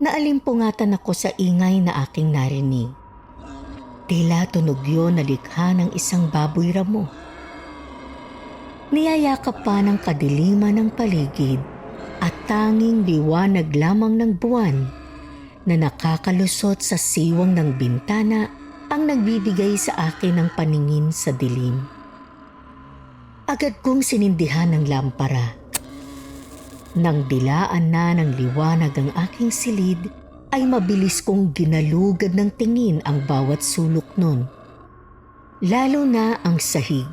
Naalimpungatan ako sa ingay na aking narinig. Tila tunog yun na likha ng isang baboy ramo. Niyayakap pa ng kadiliman ng paligid at tanging liwanag lamang ng buwan na nakakalusot sa siwang ng bintana ang nagbibigay sa akin ng paningin sa dilim. Agad kong sinindihan ng lampara. Nang dilaan na ng liwanag ang aking silid, ay mabilis kong ginalugad ng tingin ang bawat sulok nun. Lalo na ang sahig.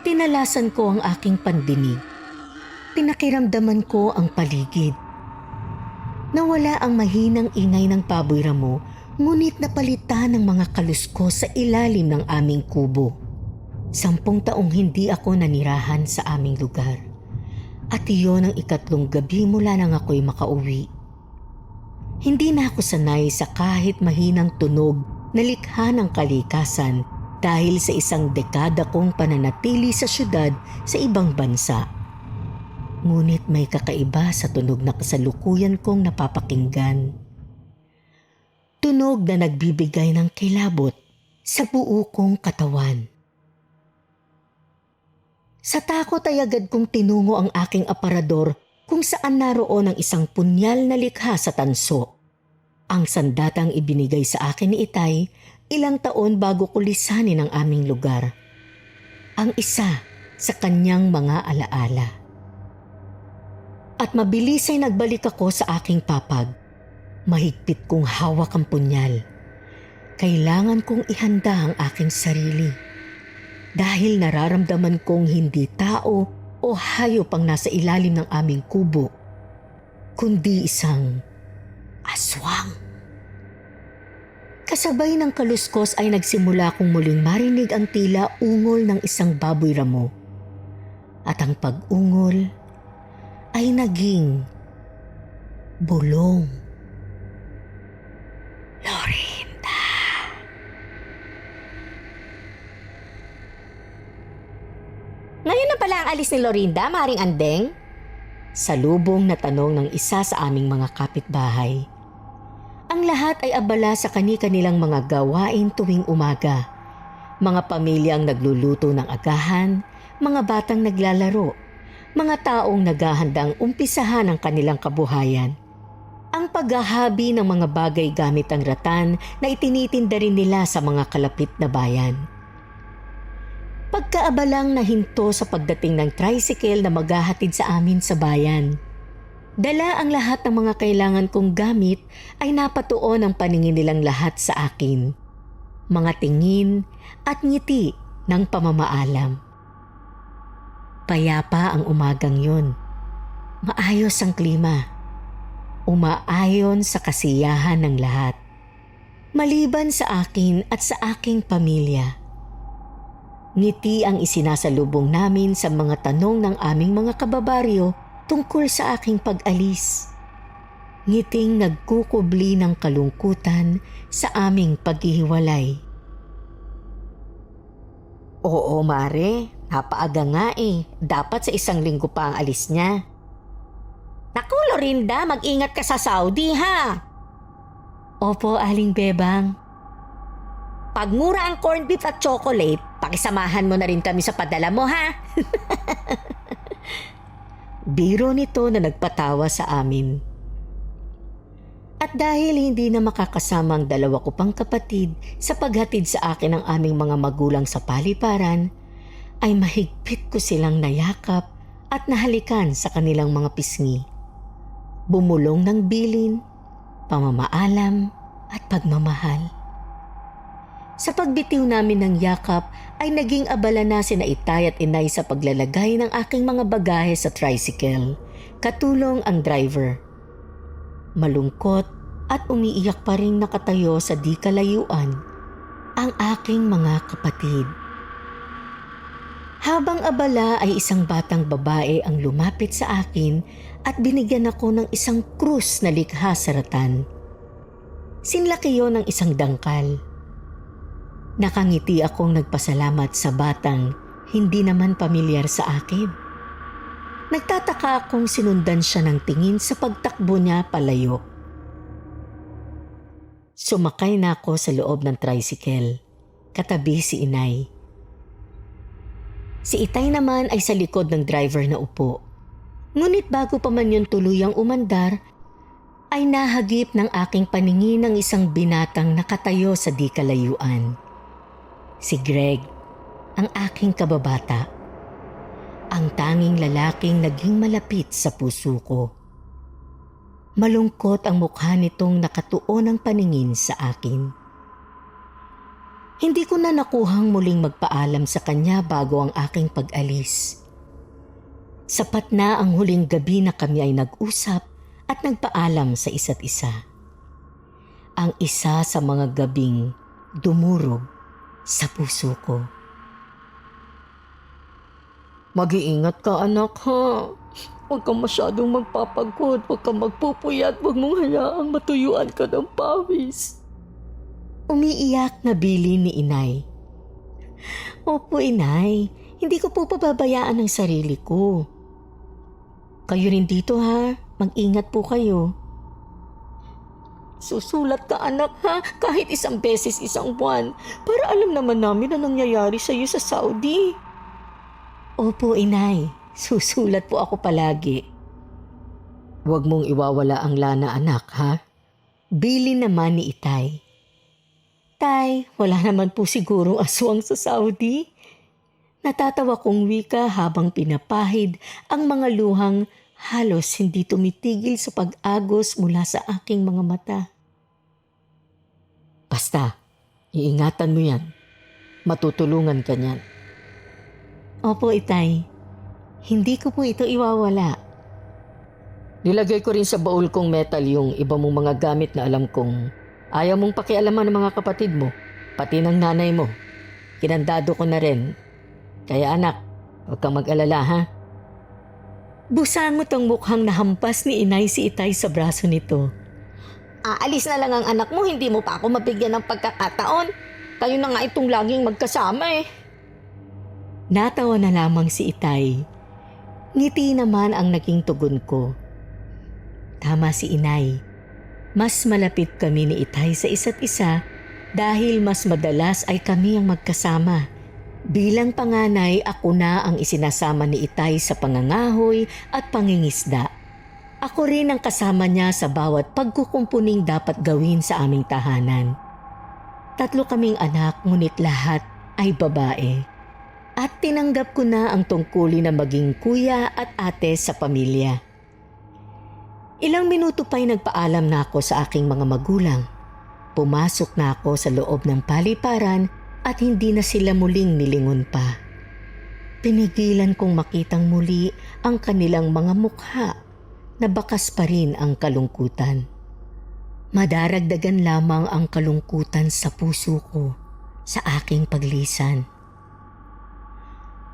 Tinalasan ko ang aking pandinig. Pinakiramdaman ko ang paligid. Nawala ang mahinang ingay ng baboy ramo, ngunit napalitan ng mga kaluskos sa ilalim ng aming kubo. 10 taong hindi ako nanirahan sa aming lugar. At iyon ang 3 gabi mula nang ako'y makauwi. Hindi na ako sanay sa kahit mahinang tunog na likha ng kalikasan dahil sa 1 dekada kong pananatili sa syudad sa ibang bansa. Ngunit may kakaiba sa tunog na kasalukuyan kong napapakinggan. Tunog na nagbibigay ng kilabot sa buo kong katawan. Sa takot ay agad kong tinungo ang aking aparador kung saan naroon ang isang punyal na likha sa tanso. Ang sandatang ibinigay sa akin ni Itay ilang taon bago ko lisanin ang aming lugar. Ang isa sa kanyang mga alaala. At mabilis ay nagbalik ako sa aking papag. Mahigpit kong hawak ang punyal. Kailangan kong ihanda ang aking sarili. Dahil nararamdaman kong hindi tao o hayop ang nasa ilalim ng aming kubo, kundi isang aswang. Kasabay ng kaluskos ay nagsimula kong muling marinig ang tila ungol ng isang baboy ramo. At ang pag-ungol ay naging bulong. Lorinda. Ngayon na pala ang alis ni Lorinda, Maring Andeng? Salubong na tanong ng isa sa aming mga kapitbahay. Ang lahat ay abala sa kani-kanilang mga gawain tuwing umaga. Mga pamilyang nagluluto ng agahan, mga batang naglalaro, mga taong naghahandang umpisahan ang kanilang kabuhayan. Ang paghahabi ng mga bagay gamit ang ratan na itinitinda rin nila sa mga kalapit na bayan. Pagkaabalang nahinto sa pagdating ng tricycle na maghahatid sa amin sa bayan. Dala ang lahat ng mga kailangan kong gamit ay napatuon ang paningin nilang lahat sa akin. Mga tingin at ngiti ng pamamaalam. Payapa ang umagang yun. Maayos ang klima. Umaayon sa kasiyahan ng lahat. Maliban sa akin at sa aking pamilya. Ngiti ang isinasalubong namin sa mga tanong ng aming mga kababaryo tungkol sa aking pag-alis. Ngiting nagkukubli ng kalungkutan sa aming paghihiwalay. Oo, Mare, napaaga nga eh. Dapat sa 1 linggo pa ang alis niya. Naku, Lorinda, mag-ingat ka sa Saudi ha. Opo, Aling Bebang. Pag mura ang corned beef at chocolate, pakisamahan mo na rin kami sa padala mo ha. Biro nito na nagpatawa sa amin. At dahil hindi na makakasama ang 2 ko pang kapatid sa paghatid sa akin ng aming mga magulang sa paliparan, ay mahigpit ko silang nayakap at nahalikan sa kanilang mga pisngi. Bumulong ng bilin, pamamaalam at pagmamahal. Sa pagbitiw namin ng yakap ay naging abala na sina Itay at Inay sa paglalagay ng aking mga bagahe sa tricycle, katulong ang driver. Malungkot at umiiyak pa rin nakatayo sa di kalayuan ang aking mga kapatid. Habang abala ay isang batang babae ang lumapit sa akin at binigyan ako ng isang krus na likha sa ratan. Sinlaki yon ng isang dangkal. Nakangiti akong nagpasalamat sa batang hindi naman pamilyar sa akin. Nagtataka akong sinundan siya ng tingin sa pagtakbo niya palayo. Sumakay na ako sa loob ng tricycle. Katabi si inay. Si itay naman ay sa likod ng driver na upo. Ngunit bago pa man yun tuluyang umandar, ay nahagip ng aking paningin ng isang binatang nakatayo sa di kalayuan. Si Greg, ang aking kababata. Ang tanging lalaking naging malapit sa puso ko. Malungkot ang mukha nitong nakatuon ng paningin sa akin. Hindi ko na nakuhang muling magpaalam sa kanya bago ang aking pag-alis. Sapat na ang huling gabi na kami ay nag-usap at nagpaalam sa isa't isa. Ang isa sa mga gabing dumurog sa puso ko. Mag-iingat ka anak ha. Huwag kang masyadong magpapagod, huwag kang magpupuyat, huwag mong hayaang matuyuan ka ng pawis. Umiiyak na bili ni inay. Opo inay, hindi ko po pababayaan ang sarili ko. Kayo rin dito ha, mag-ingat po kayo. Susulat ka anak ha, kahit isang beses isang buwan, para alam naman namin na nangyayari sa iyo sa Saudi. Opo inay, susulat po ako palagi. Huwag mong iwawala ang lana anak ha. Bili naman ni itay. Tay, wala naman po sigurong aswang sa Saudi. Natatawa kong wika habang pinapahid ang mga luhang halos hindi tumitigil sa pag-agos mula sa aking mga mata. Basta, iingatan mo yan. Matutulungan ka niyan. Opo, itay. Hindi ko po ito iwawala. Nilagay ko rin sa baul kong metal yung iba mong mga gamit na alam kong ayaw mong pakialaman ng mga kapatid mo, pati ng nanay mo. Kinandado ko na rin. Kaya anak, huwag kang mag-alala ha. Busangot ang mukhang nahampas ni inay si itay sa braso nito. Aalis na lang ang anak mo, hindi mo pa ako mabigyan ng pagkakataon. Kayo na nga itong laging magkasama eh. Natawa na lamang si itay. Ngiti naman ang naging tugon ko. Tama si inay. Mas malapit kami ni itay sa isa't isa dahil mas madalas ay kami ang magkasama. Bilang panganay, ako na ang isinasama ni itay sa pangangahoy at pangingisda. Ako rin ang kasama niya sa bawat pagkukumpuning dapat gawin sa aming tahanan. 3 kaming anak ngunit lahat ay babae. At tinanggap ko na ang tungkulin na maging kuya at ate sa pamilya. Ilang minuto pa'y nagpaalam na ako sa aking mga magulang. Pumasok na ako sa loob ng paliparan at hindi na sila muling nilingon pa. Pinigilan kong makitang muli ang kanilang mga mukha na bakas pa rin ang kalungkutan. Madaragdagan lamang ang kalungkutan sa puso ko sa aking paglisan.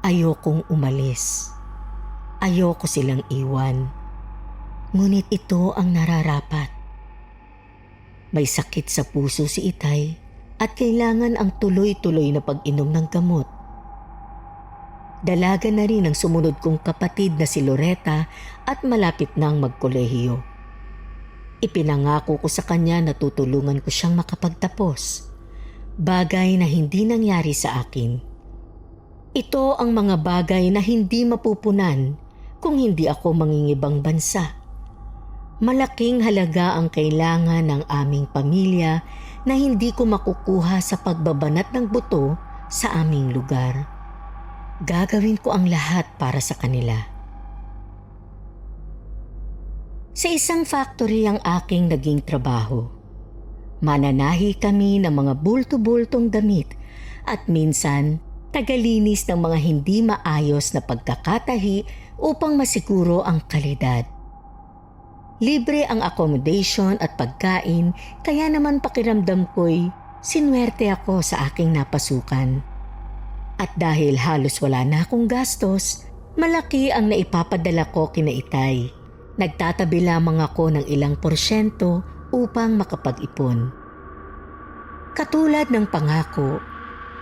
Ayokong umalis. Ayoko silang iwan. Ngunit ito ang nararapat. May sakit sa puso si itay at kailangan ang tuloy-tuloy na pag-inom ng gamot. Dalaga na rin ang sumunod kong kapatid na si Loretta at malapit nang magkolehiyo. Ipinangako ko sa kanya na tutulungan ko siyang makapagtapos. Bagay na hindi nangyari sa akin. Ito ang mga bagay na hindi mapupunan kung hindi ako mangingibang bansa. Malaking halaga ang kailangan ng aming pamilya na hindi ko makukuha sa pagbabanat ng buto sa aming lugar. Gagawin ko ang lahat para sa kanila. Sa isang factory ang aking naging trabaho. Mananahi kami ng mga bulto-bultong damit at minsan tagalinis ng mga hindi maayos na pagkakatahi upang masiguro ang kalidad. Libre ang accommodation at pagkain kaya naman pakiramdam ko'y sinwerte ako sa aking napasukan. At dahil halos wala na akong gastos, malaki ang naipapadala ko kina itay. Nagtatabi lamang ako ng ilang porsyento upang makapag-ipon. Katulad ng pangako,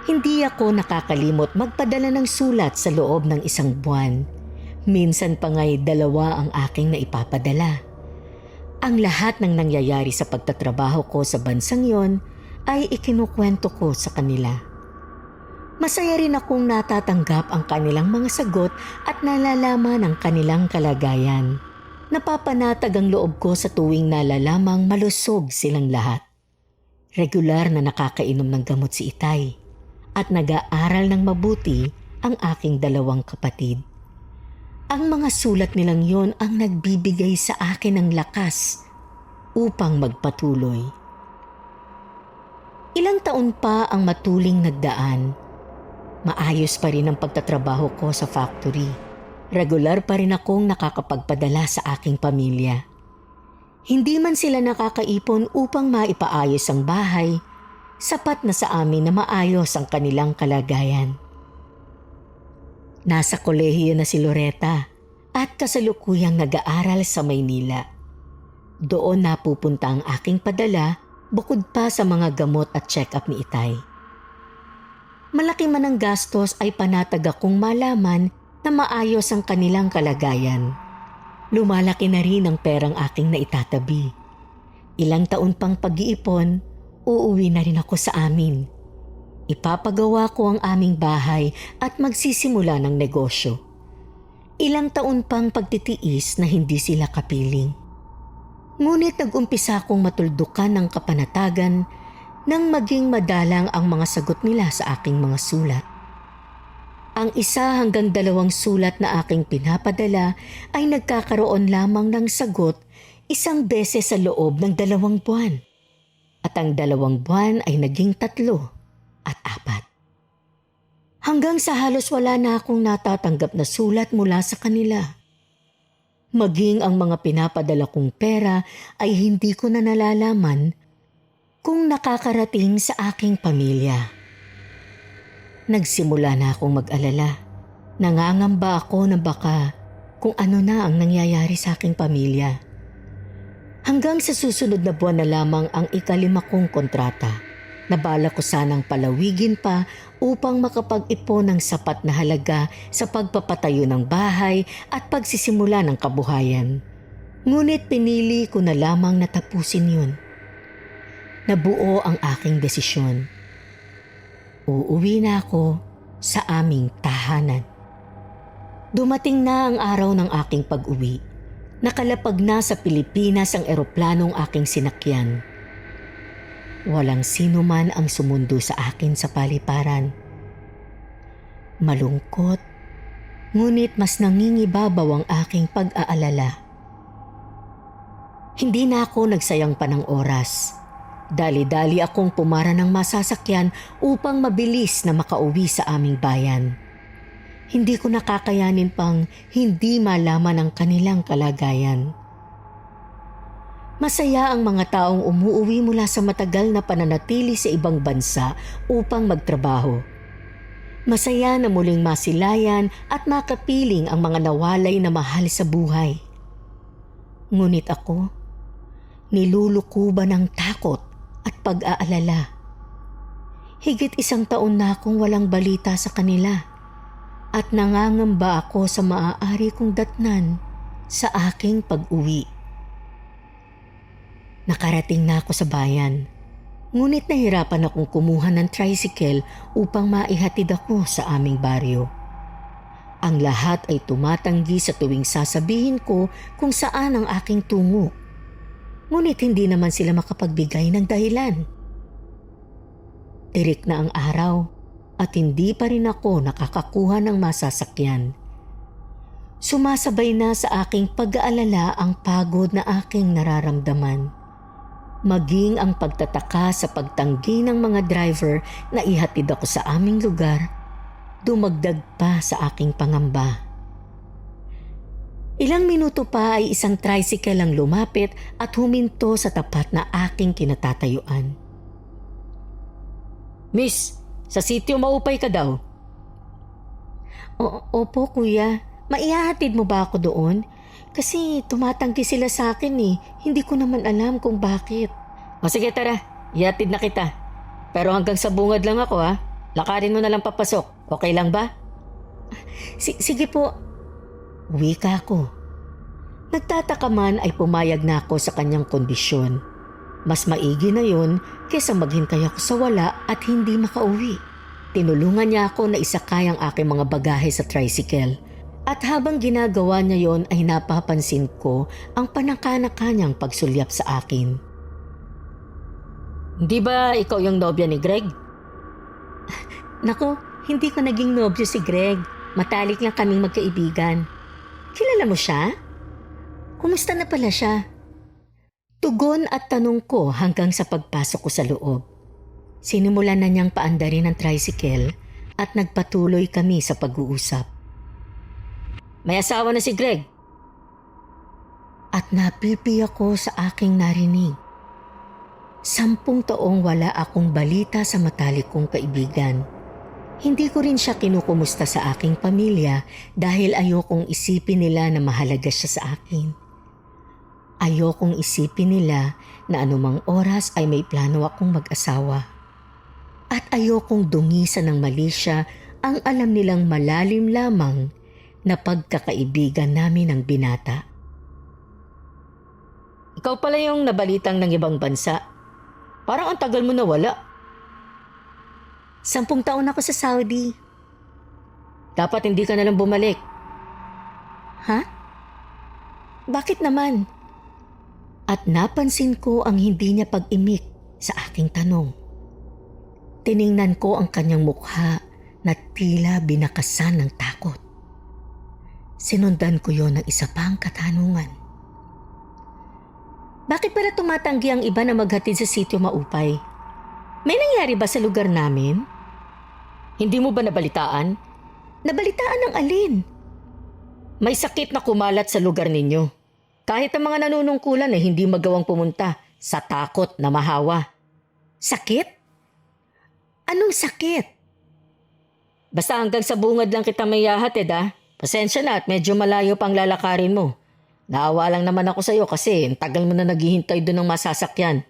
hindi ako nakakalimot magpadala ng sulat sa loob ng 1 buwan. Minsan pa nga'y 2 ang aking naipapadala. Ang lahat ng nangyayari sa pagtatrabaho ko sa bansang yon ay ikinukwento ko sa kanila. Masaya rin akong natatanggap ang kanilang mga sagot at nalalaman ang kanilang kalagayan. Napapanatag ang loob ko sa tuwing nalalamang malusog silang lahat. Regular na nakakainom ng gamot si Itay at nag-aaral ng mabuti ang aking dalawang kapatid. Ang mga sulat nilang yon ang nagbibigay sa akin ng lakas upang magpatuloy. Ilang taon pa ang matuling nagdaan. Maayos pa rin ang pagtatrabaho ko sa factory. Regular pa rin akong nakakapagpadala sa aking pamilya. Hindi man sila nakakaipon upang maipaayos ang bahay, sapat na sa amin na maayos ang kanilang kalagayan. Nasa kolehiyo na si Loretta at kasalukuyang nag-aaral sa Maynila. Doon napupunta ang aking padala bukod pa sa mga gamot at check-up ni Itay. Malaki man ang gastos ay panatag akong malaman na maayos ang kanilang kalagayan. Lumalaki na rin ang perang aking naitatabi. Ilang taon pang pag-iipon, uuwi na rin ako sa amin. Ipapagawa ko ang aming bahay at magsisimula ng negosyo. Ilang taon pang pagtitiis na hindi sila kapiling. Ngunit nag-umpisa akong matuldukan ng kapanatagan nang maging madalang ang mga sagot nila sa aking mga sulat. Ang 1 hanggang 2 sulat na aking pinapadala ay nagkakaroon lamang ng sagot 1 beses sa loob ng 2 buwan. At ang 2 buwan ay naging 3 at 4. Hanggang sa halos wala na akong natatanggap na sulat mula sa kanila. Maging ang mga pinapadala kong pera ay hindi ko na nalalaman kung nakakarating sa aking pamilya. Nagsimula na akong mag-alala. Nangangamba ako na baka kung ano na ang nangyayari sa aking pamilya. Hanggang sa susunod na buwan na lamang ang 5 kong kontrata. Nabala ko sanang palawigin pa upang makapag-ipon ng sapat na halaga sa pagpapatayo ng bahay at pagsisimula ng kabuhayan. Ngunit pinili ko na lamang na tapusin yun. Nabuo ang aking desisyon. Uuwi na ako sa aming tahanan. Dumating na ang araw ng aking pag-uwi. Nakalapag na sa Pilipinas ang eroplanong aking sinakyan. Walang sino man ang sumundo sa akin sa paliparan. Malungkot, ngunit mas nangingibabaw ang aking pag-aalala. Hindi na ako nagsayang pa ng oras. Dali-dali akong pumara ng masasakyan upang mabilis na makauwi sa aming bayan. Hindi ko nakakayanin pang hindi malaman ang kanilang kalagayan. Masaya ang mga taong umuuwi mula sa matagal na pananatili sa ibang bansa upang magtrabaho. Masaya na muling masilayan at makapiling ang mga nawalay na mahal sa buhay. Ngunit ako, nilulukuban ng takot at pag-aalala. Higit 1 taon na akong walang balita sa kanila at nangangamba ako sa maaari kong datnan sa aking pag-uwi. Nakarating na ako sa bayan, ngunit nahirapan akong kumuha ng tricycle upang maihatid ako sa aming baryo. Ang lahat ay tumatanggi sa tuwing sasabihin ko kung saan ang aking tungo. Ngunit hindi naman sila makapagbigay ng dahilan. Tirik na ang araw at hindi pa rin ako nakakakuha ng masasakyan. Sumasabay na sa aking pag-aalala ang pagod na aking nararamdaman. Maging ang pagtataka sa pagtanggi ng mga driver na ihatid ako sa aming lugar, dumagdag pa sa aking pangamba. Ilang minuto pa ay 1 tricycle ang lumapit at huminto sa tapat na aking kinatatayuan. "Miss, sa sitio maupay ka daw." Opo kuya, maihahatid mo ba ako doon? Kasi tumatanggi sila sa akin eh, hindi ko naman alam kung bakit. O sige tara, ihatid na kita. Pero hanggang sa bungad lang ako ha, lakarin mo na lang papasok, okay lang ba? Sige po. Wika ko. Nagtataka man ay pumayag na ako sa kanyang kondisyon. Mas maigi na yun kaysa maghintay ako sa wala at hindi makauwi. Tinulungan niya ako na isakay ang aking mga bagahe sa tricycle. At habang ginagawa niya yon ay napapansin ko ang panangkanaka niyang pagsulyap sa akin. Hindi ba ikaw yung nobya ni Greg? Nako, hindi ko naging nobyo si Greg. Matalik lang kaming magkaibigan. Kilala mo siya? Kumusta na pala siya? Tugon at tanong ko hanggang sa pagpasok ko sa loob. Sinimulan na niyang paandarin ang tricycle at nagpatuloy kami sa pag-uusap. May asawa na si Greg. At napipi ako sa aking narinig. 10 taong wala akong balita sa matalik kong kaibigan. Hindi ko rin siya kinukumusta sa aking pamilya dahil ayokong isipin nila na mahalaga siya sa akin. Ayokong isipin nila na anumang oras ay may plano akong mag-asawa. At ayokong dungisan ng mali siya ang alam nilang malalim lamang na pagkakaibigan namin ng binata. Ikaw pala yung nabalitang ng ibang bansa. Parang ang tagal mo na wala. 10 taon ako sa Saudi. Dapat hindi ka na lang bumalik. Ha? Bakit naman? At napansin ko ang hindi niya pag-imik sa aking tanong. Tiningnan ko ang kanyang mukha na tila binakasan ng takot. Sinundan ko yon ng isa pang katanungan. Bakit pala tumatanggi ang iba na maghatid sa sitio Maupay? May nangyari ba sa lugar namin? Hindi mo ba nabalitaan? Nabalitaan ng alin? May sakit na kumalat sa lugar ninyo. Kahit ang mga nanunungkulan ay hindi magawang pumunta sa takot na mahawa. Sakit? Anong sakit? Basta hanggang sa bungad lang kita may yahatid ah. Pasensya na at medyo malayo pang lalakarin mo. Naawa lang naman ako sa iyo kasi ang tagal mo na naghihintay doon ng masasakyan.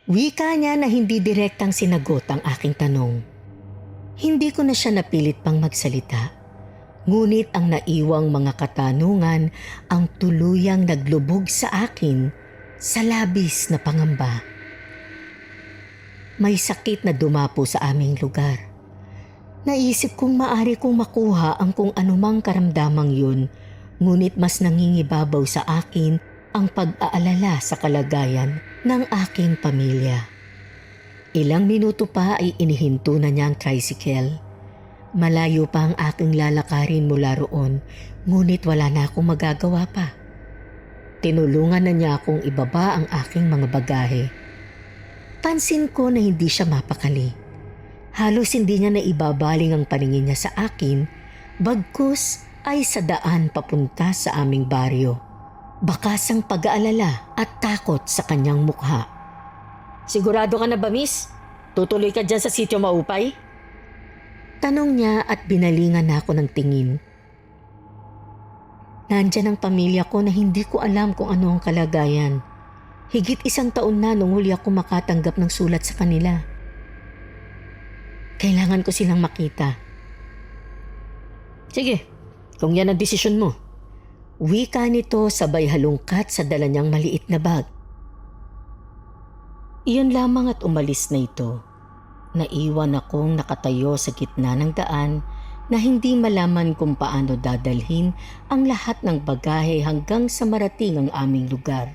Wika niya na hindi direktang sinagot ang aking tanong. Hindi ko na siya napilit pang magsalita. Ngunit ang naiwang mga katanungan ang tuluyang naglubog sa akin sa labis na pangamba. May sakit na dumapo sa aming lugar. Naisip kong maari kong makuha ang kung anumang karamdamang yun, ngunit mas nangingibabaw sa akin ang pag-aalala sa kalagayan ng aking pamilya. Ilang minuto pa ay inihinto na niya ang tricycle. Malayo pa ang aking lalakarin mula roon, ngunit wala na akong magagawa pa. Tinulungan na niya akong ibaba ang aking mga bagahe. Pansin ko na hindi siya mapakali. Halos hindi niya naibabaling ang paningin niya sa akin, bagkus ay sa daan papunta sa aming baryo. Bakas ang pag-aalala at takot sa kanyang mukha. Sigurado ka na ba, miss? Tutuloy ka dyan sa sitio Maupay? Tanong niya at binalingan na ako ng tingin. Nandyan ang pamilya ko na hindi ko alam kung ano ang kalagayan. Higit 1 taon na nung huli ako makatanggap ng sulat sa kanila. Kailangan ko silang makita. Sige, kung yan ang desisyon mo. Wika nito sabay halungkat sa dala niyang maliit na bag. Iyon lamang at umalis na ito. Naiwan akong nakatayo sa gitna ng daan na hindi malaman kung paano dadalhin ang lahat ng bagahe hanggang sa marating ang aming lugar.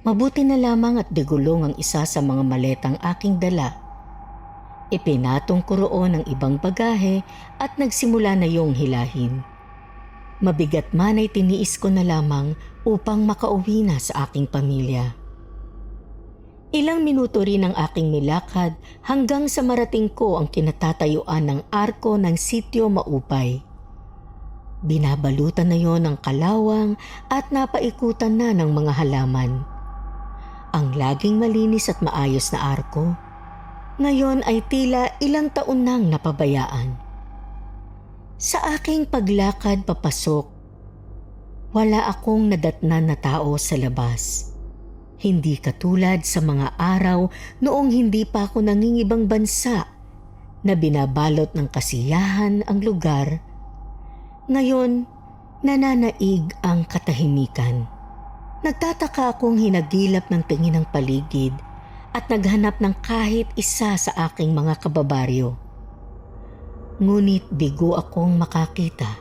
Mabuti na lamang at degulong ang isa sa mga maletang aking dala. Ipinatong ko roon ang ibang bagahe at nagsimula na yung hilahin. Mabigat man ay tiniis ko na lamang upang makauwi na sa aking pamilya. Ilang minuto rin ang aking nilakad hanggang sa marating ko ang kinatatayuan ng arko ng sitio Maupay. Binabalutan na yon ng kalawang at napaikutan na ng mga halaman. Ang laging malinis at maayos na arko, ngayon ay tila ilang taon nang napabayaan. Sa aking paglakad papasok, wala akong nadatnan na tao sa labas. Hindi katulad sa mga araw noong hindi pa ako nangingibang bansa na binabalot ng kasiyahan ang lugar. Ngayon, Nananaig ang katahimikan. Nagtataka akong hinagilap ng tingin ng paligid at naghanap ng kahit isa sa aking mga kababaryo. Ngunit bigo akong makakita.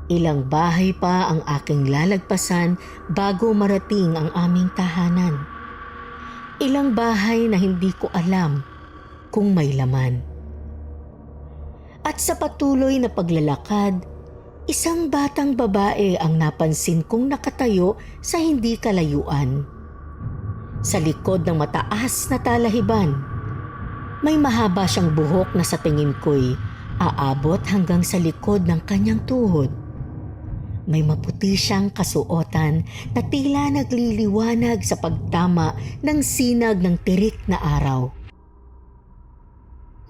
Ilang bahay pa ang aking lalagpasan bago marating ang aming tahanan. Ilang bahay na hindi ko alam kung may laman. At sa patuloy na paglalakad, isang batang babae ang napansin kong nakatayo sa hindi kalayuan. Sa likod ng mataas na talahiban, may mahaba siyang buhok na sa tingin ko'y aabot hanggang sa likod ng kanyang tuhod. May maputi siyang kasuotan na tila nagliliwanag sa pagtama ng sinag ng tirik na araw.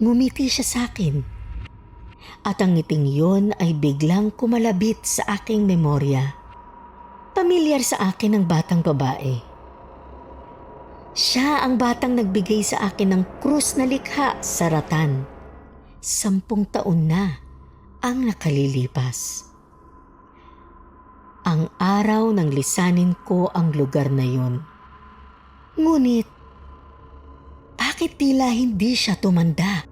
Ngumiti siya sa akin, at ang ngiting yon ay biglang kumalabit sa aking memorya. Pamilyar sa akin ang batang babae. Siya ang batang nagbigay sa akin ng krus na likha sa Ratan. 10 taon na ang nakalilipas. Ang araw nang lisanin ko ang lugar na yon. Ngunit, bakit tila hindi siya tumanda?